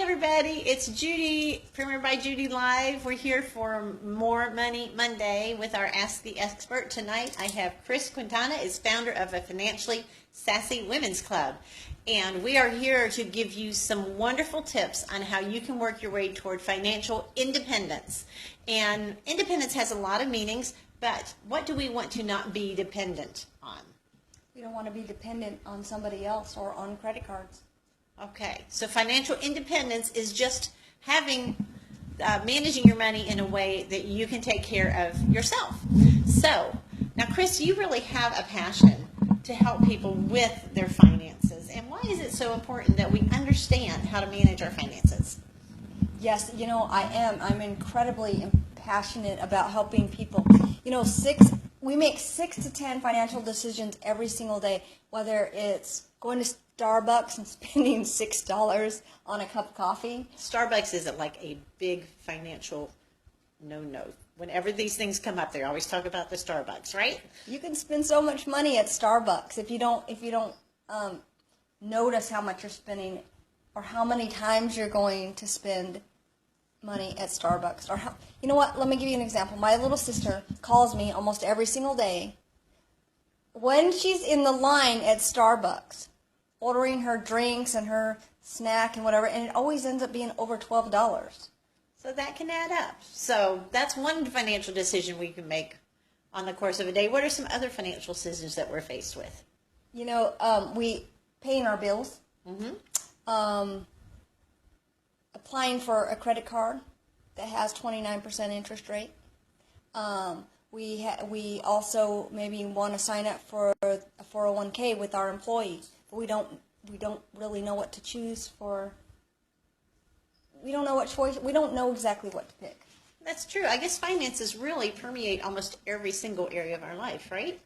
everybody, it's Judy, Premier by Judy Live. We're here for More Money Monday with our Ask the Expert. Tonight I have Chris Quintana, is founder of a Financially Sassy Women's Club. And we are here to give you some wonderful tips on how you can work your way toward financial independence. And independence has a lot of meanings, but what do we want to not be dependent on? We don't want to be dependent on somebody else or on credit cards. Okay, so financial independence is just having, managing your money in a way that you can take care of yourself. So, now Chris, you really have a passion to help people with their finances. And why is it so important that we understand how to manage our finances? Yes, you know, I am. I'm incredibly passionate about helping people. You know, we make 6 to 10 financial decisions every single day, whether it's going to Starbucks and spending $6 on a cup of coffee. Starbucks isn't like a big financial no-no. Whenever these things come up, they always talk about the Starbucks, right? You can spend so much money at Starbucks if you don't notice how much you're spending or how many times you're going to spend money at Starbucks. Or you know what? Let me give you an example. My little sister calls me almost every single day when she's in the line at Starbucks, ordering her drinks and her snack and whatever, and it always ends up being over $12. So that can add up. So that's one financial decision we can make on the course of a day. What are some other financial decisions that we're faced with? You know, we paying our bills, applying for a credit card that has 29% interest rate. We also maybe want to sign up for a 401k with our employees. But we don't really know what to choose for. We don't know what choice. We don't know exactly what to pick. That's true. I guess finances really permeate almost every single area of our life, right?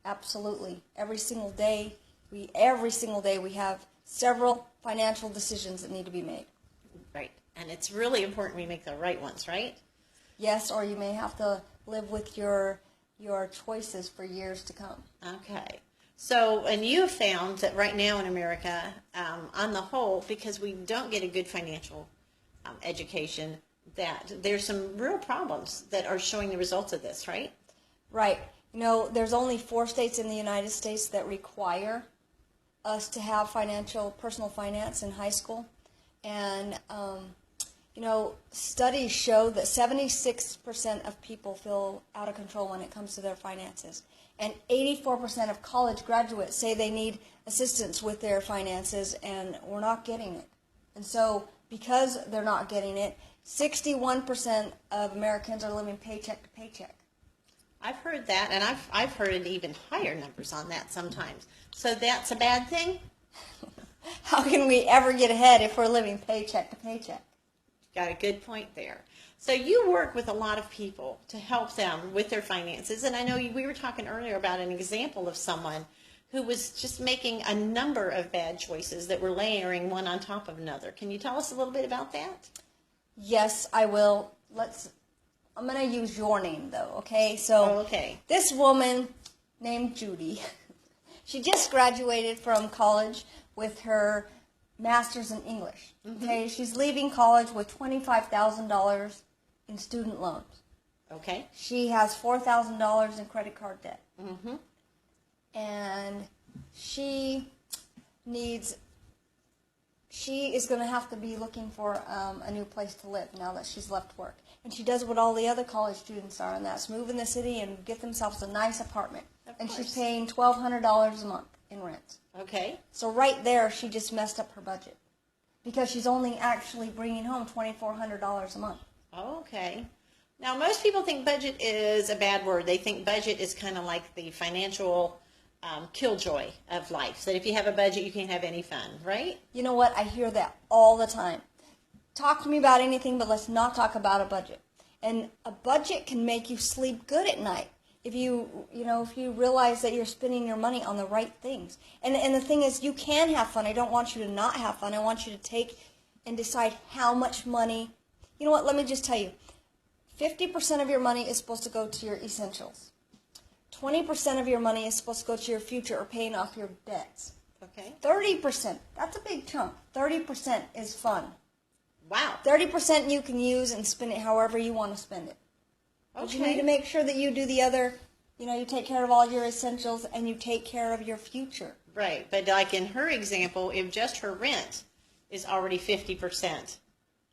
Absolutely. Every single day we have several financial decisions that need to be made. Right. And it's really important we make the right ones, right? Yes, or you may have to live with your choices for years to come. Okay. So, and you have found that right now in America, on the whole, because we don't get a good financial education, that there's some real problems that are showing the results of this, right? Right. You know, there's only 4 states in the United States that require us to have personal finance in high school. And, you know, studies show that 76% of people feel out of control when it comes to their finances. And 84% of college graduates say they need assistance with their finances, and we're not getting it. And so, because they're not getting it, 61% of Americans are living paycheck to paycheck. I've heard that, and I've heard even higher numbers on that sometimes. So that's a bad thing? How can we ever get ahead if we're living paycheck to paycheck? Got a good point there. So you work with a lot of people to help them with their finances, and I know we were talking earlier about an example of someone who was just making a number of bad choices that were layering one on top of another. Can you tell us a little bit about that? Yes, I will. I'm going to use your name, though, okay? So This woman named Judy, she just graduated from college with her master's in English. Okay, she's leaving college with $25,000 in student loans. Okay. She has $4,000 in credit card debt. And she is going to have to be looking for a new place to live now that she's left work. And she does what all the other college students are, and that's move in the city and get themselves a nice apartment. And she's paying $1,200 a month in rent. Okay. So right there, she just messed up her budget because she's only actually bringing home $2,400 a month. Okay. Now, most people think budget is a bad word. They think budget is kind of like the financial killjoy of life. So that if you have a budget, you can't have any fun, right? You know what? I hear that all the time. Talk to me about anything, but let's not talk about a budget. And a budget can make you sleep good at night if you realize that you're spending your money on the right things. And the thing is, you can have fun. I don't want you to not have fun. I want you to take and decide how much money. You know what? Let me just tell you. 50% of your money is supposed to go to your essentials. 20% of your money is supposed to go to your future or paying off your debts. Okay. 30%, that's a big chunk. 30% is fun. Wow. 30% you can use and spend it however you want to spend it. But you need to make sure that you do the other, you take care of all your essentials and you take care of your future. Right. But like in her example, if just her rent is already 50%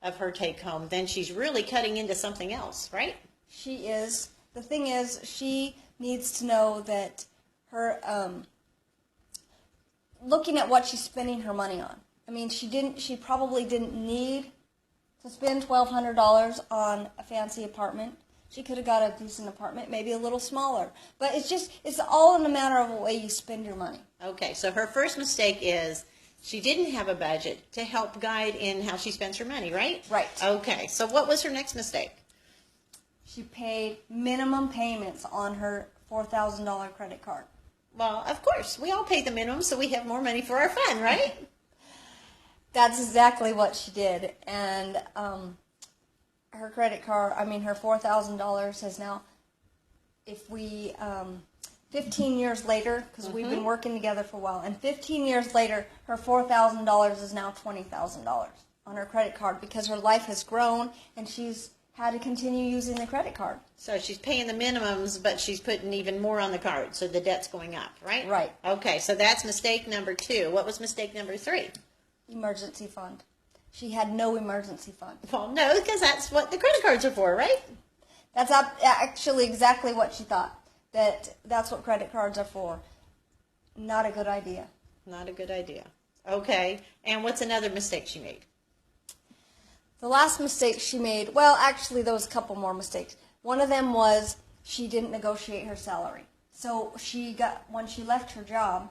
of her take home, then she's really cutting into something else, right? She is. The thing is, she needs to know that her, looking at what she's spending her money on. I mean, she probably didn't need to spend $1,200 on a fancy apartment. She could have got a decent apartment, maybe a little smaller. But it's all in a matter of the way you spend your money. Okay, so her first mistake is she didn't have a budget to help guide in how she spends her money, right? Right. Okay, so what was her next mistake? She paid minimum payments on her $4,000 credit card. Well, of course, we all pay the minimum so we have more money for our fun, right? That's exactly what she did. And her credit card, her $4,000 has now, if we, 15 years later, because we've been working together for a while, and 15 years later, her $4,000 is now $20,000 on her credit card because her life has grown and she's had to continue using the credit card. So she's paying the minimums, but she's putting even more on the card, so the debt's going up, right? Right. Okay, so that's mistake number 2. What was mistake number 3? Emergency fund. She had no emergency fund. Well, no, because that's what the credit cards are for, right? That's actually exactly what she thought. That's what credit cards are for. Not a good idea. Not a good idea. Okay, and what's another mistake she made? The last mistake she made, well, actually, there was a couple more mistakes. One of them was she didn't negotiate her salary. So when she left her job,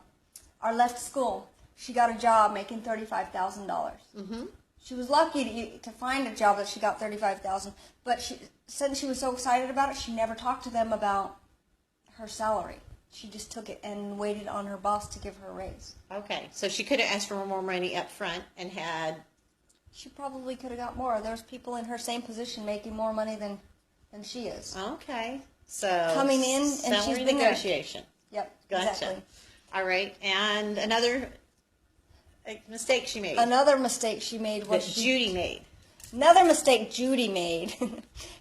or left school, she got a job making $35,000. Mm-hmm. She was lucky to find a job that she got $35,000, but since she was so excited about it, she never talked to them about her salary. She just took it and waited on her boss to give her a raise. Okay, so she could have asked for more money up front and had... She probably could have got more. There's people in her same position making more money than she is. Okay, so... Coming in, and she's been negotiation. There. Yep, Gotcha. exactly. All right, and another mistake she made. Another mistake she made was... Judy made. Another mistake Judy made.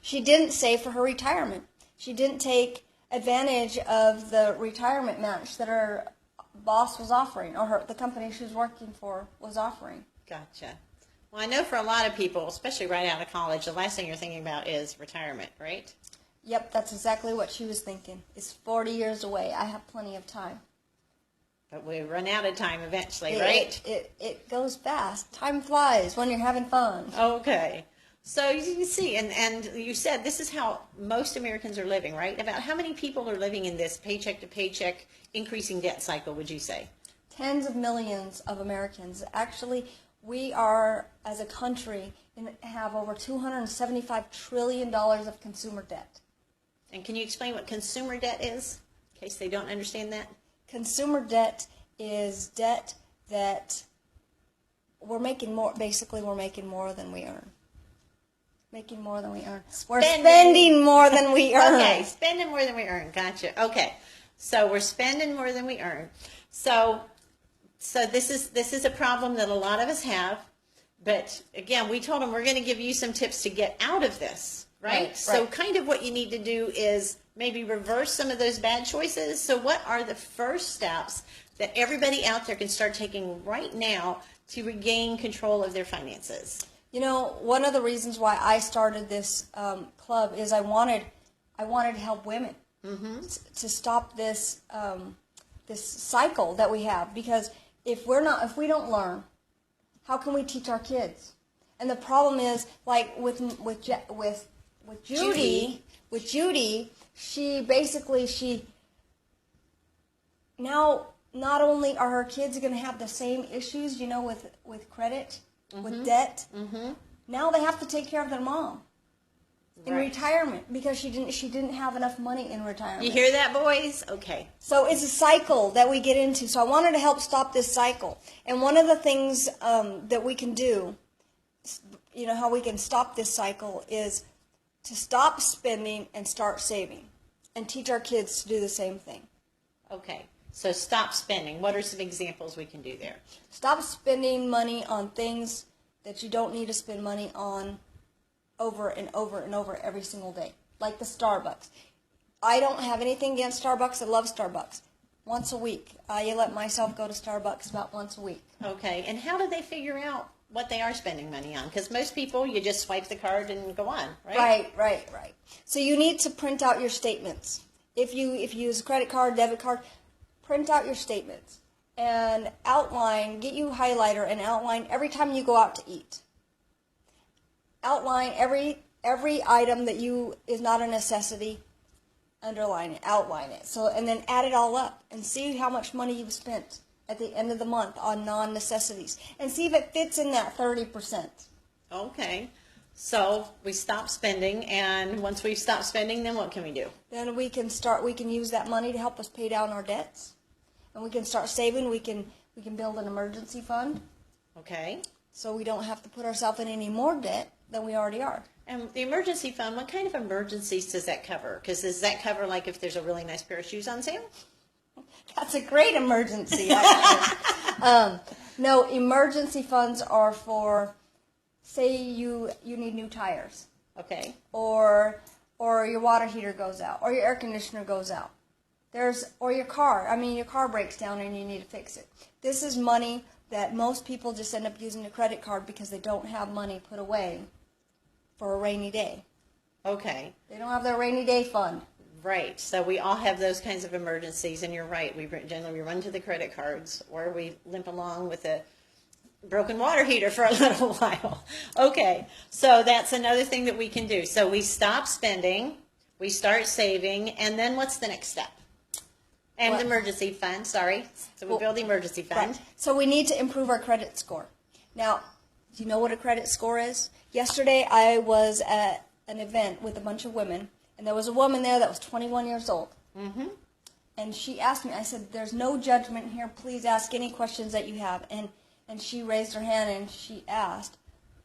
She didn't save for her retirement. She didn't take advantage of the retirement match that her boss was offering, or the company she was working for was offering. Gotcha. Well, I know for a lot of people, especially right out of college, the last thing you're thinking about is retirement, right? Yep, that's exactly what she was thinking. It's 40 years away. I have plenty of time. But we run out of time eventually, right? It goes fast. Time flies when you're having fun. Okay. So you can see, and you said this is how most Americans are living, right? About how many people are living in this paycheck to paycheck increasing debt cycle, would you say? Tens of millions of Americans. Actually, we are, as a country, have over $275 trillion of consumer debt. And can you explain what consumer debt is, in case they don't understand that? Consumer debt is debt that we're making more, basically we're making more than we earn. Making more than we earn. We're spending more than we earn. Okay, spending more than we earn. Gotcha. Okay. So we're spending more than we earn. So this is a problem that a lot of us have. But again, we told them we're going to give you some tips to get out of this, right? So kind of what you need to do is maybe reverse some of those bad choices. So what are the first steps that everybody out there can start taking right now to regain control of their finances? You know, one of the reasons why I started this club is I wanted to help women to stop this this cycle that we have. Because if we don't learn, how can we teach our kids? And the problem is, like with Judy, she now not only are her kids going to have the same issues, with credit, with debt. Now they have to take care of their mom in retirement because she didn't have enough money in retirement. You hear that, boys? Okay. So it's a cycle that we get into. So I wanted to help stop this cycle. And one of the things that we can do, how we can stop this cycle is to stop spending and start saving, and teach our kids to do the same thing. Okay. So stop spending. What are some examples we can do there? Stop spending money on things that you don't need to spend money on over and over and over every single day, like the Starbucks. I don't have anything against Starbucks. I love Starbucks. Once a week. I let myself go to Starbucks about once a week. Okay, and how do they figure out what they are spending money on? Because most people, you just swipe the card and go on, right? Right. So you need to print out your statements. If you use a credit card, debit card, print out your statements and outline, get you a highlighter and outline every time you go out to eat. Outline every item that is not a necessity. Underline it, outline it. So, and then add it all up and see how much money you've spent at the end of the month on non-necessities, and see if it fits in that 30%. Okay, so we stop spending, and once we've stopped spending, then what can we do? Then we can use that money to help us pay down our debts, and we can start saving. We can build an emergency fund. Okay. So we don't have to put ourselves in any more debt than we already are. And the emergency fund, what kind of emergencies does that cover? Because does that cover, like, if there's a really nice pair of shoes on sale? That's a great emergency. No, emergency funds are for, say you need new tires. Okay. Or your water heater goes out, or your air conditioner goes out. Or your car breaks down and you need to fix it. This is money that most people just end up using a credit card because they don't have money put away for a rainy day. Okay. They don't have their rainy day fund. Right. So we all have those kinds of emergencies, and you're right. We generally run to the credit cards, or we limp along with a broken water heater for a little while. Okay. So that's another thing that we can do. So we stop spending, we start saving, and then what's the next step? And the emergency fund, sorry. So we build the emergency fund. Right. So we need to improve our credit score. Now, do you know what a credit score is? Yesterday I was at an event with a bunch of women, and there was a woman there that was 21 years old. Mm-hmm. And she asked me, I said, there's no judgment here. Please ask any questions that you have. And she raised her hand and she asked,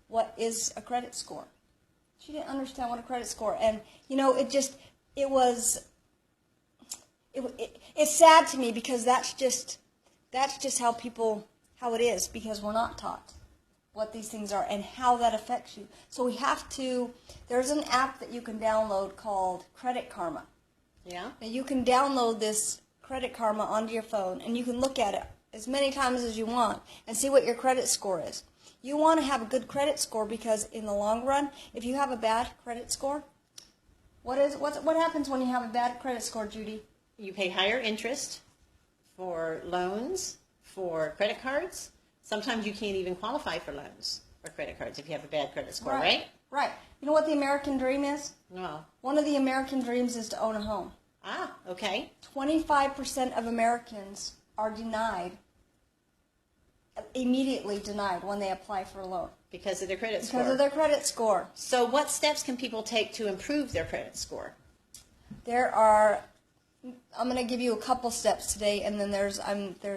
what is a credit score? She didn't understand what a credit score. And, it's sad to me because that's just how it is, because we're not taught what these things are and how that affects you. So there's an app that you can download called Credit Karma. Yeah. Now you can download this Credit Karma onto your phone and you can look at it as many times as you want and see what your credit score is. You want to have a good credit score because in the long run, if you have a bad credit score, what happens when you have a bad credit score, Judy? You pay higher interest for loans, for credit cards. Sometimes you can't even qualify for loans or credit cards if you have a bad credit score, right? Right. You know what the American dream is? No. One of the American dreams is to own a home. Ah, okay. 25% of Americans are immediately denied when they apply for a loan. Because of their credit score. Because of their credit score. So what steps can people take to improve their credit score? I'm going to give you a couple steps today, and then there's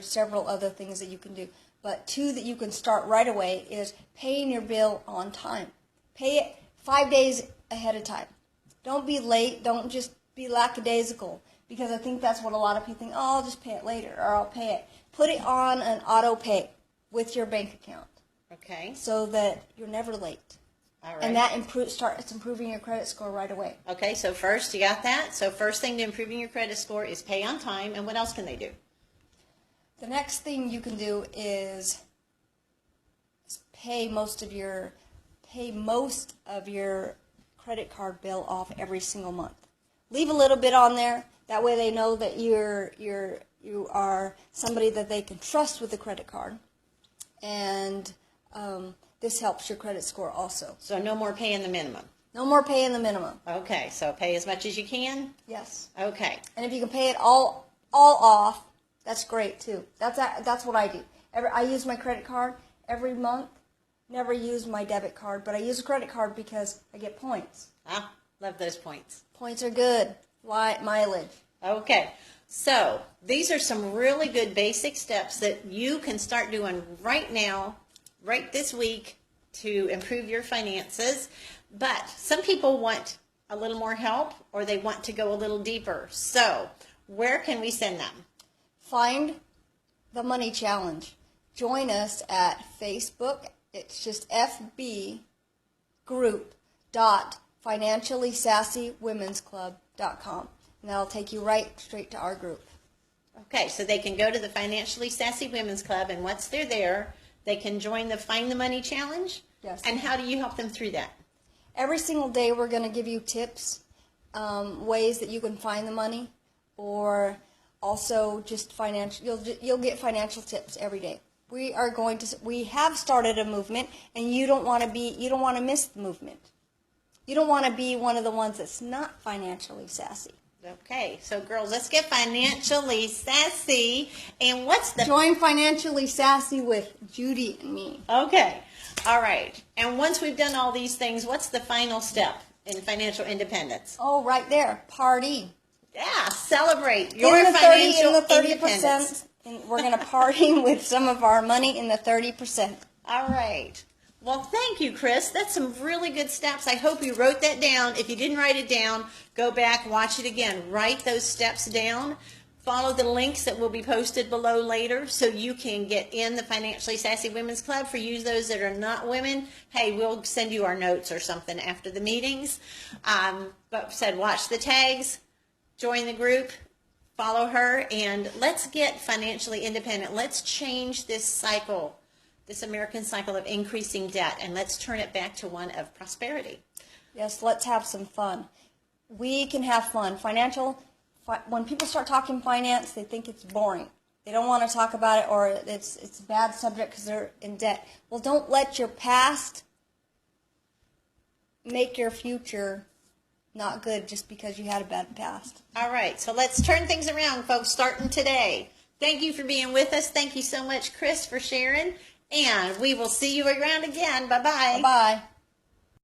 several other things that you can do. But 2 that you can start right away is paying your bill on time. Pay it 5 days ahead of time. Don't be late. Don't just be lackadaisical, because I think that's what a lot of people think. Oh, I'll just pay it later, or I'll pay it. Put it on an auto pay with your bank account. Okay. So that you're never late. All right. And that starts improving your credit score right away. Okay, so first, you got that? So first thing to improving your credit score is pay on time, and what else can they do? The next thing you can do is pay most of your credit card bill off every single month. Leave a little bit on there. That way they know that you are somebody that they can trust with the credit card. And this helps your credit score also. So no more paying the minimum. No more paying the minimum. Okay, so pay as much as you can? Yes. Okay. And if you can pay it all off, that's great too. That's what I do. I use my credit card every month. Never use my debit card, but I use a credit card because I get points. Ah, love those points. Points are good. Mileage. Okay, so these are some really good basic steps that you can start doing right now, right this week, to improve your finances. But some people want a little more help, or they want to go a little deeper. So where can we send them? Find the Money Challenge. Join us at Facebook It's just fbgroup.financiallysassywomensclub.com. And that'll take you right straight to our group. Okay, so they can go to the Financially Sassy Women's Club, and once they're there, they can join the Find the Money Challenge? Yes. And how do you help them through that? Every single day we're going to give you tips, ways that you can find the money, or also just financial. You'll get financial tips every day. We have started a movement, and you don't want to miss the movement. You don't want to be one of the ones that's not financially sassy. Okay, so girls, let's get financially sassy. And Join Financially Sassy with Judy and me. Okay, all right. And once we've done all these things, what's the final step in financial independence? Oh, right there, party. Yeah, celebrate your In the financial 30%. independence. And we're going to party with some of our money in the 30%. All right. Well, thank you, Chris. That's some really good steps. I hope you wrote that down. If you didn't write it down, go back, watch it again. Write those steps down. Follow the links that will be posted below later so you can get in the Financially Sassy Women's Club. For you, those that are not women, hey, we'll send you our notes or something after the meetings. But said, watch the tags, join the group, follow her, and let's get financially independent. Let's change this cycle, this American cycle of increasing debt, and let's turn it back to one of prosperity. Yes, let's have some fun. We can have fun. When people start talking finance, they think it's boring. They don't want to talk about it, or it's a bad subject because they're in debt. Well, don't let your past make your future not good just because you had a bad past. All right, so let's turn things around, folks, starting today. Thank you for being with us. Thank you so much, Chris, for sharing. And we will see you around again. Bye-bye. Bye-bye.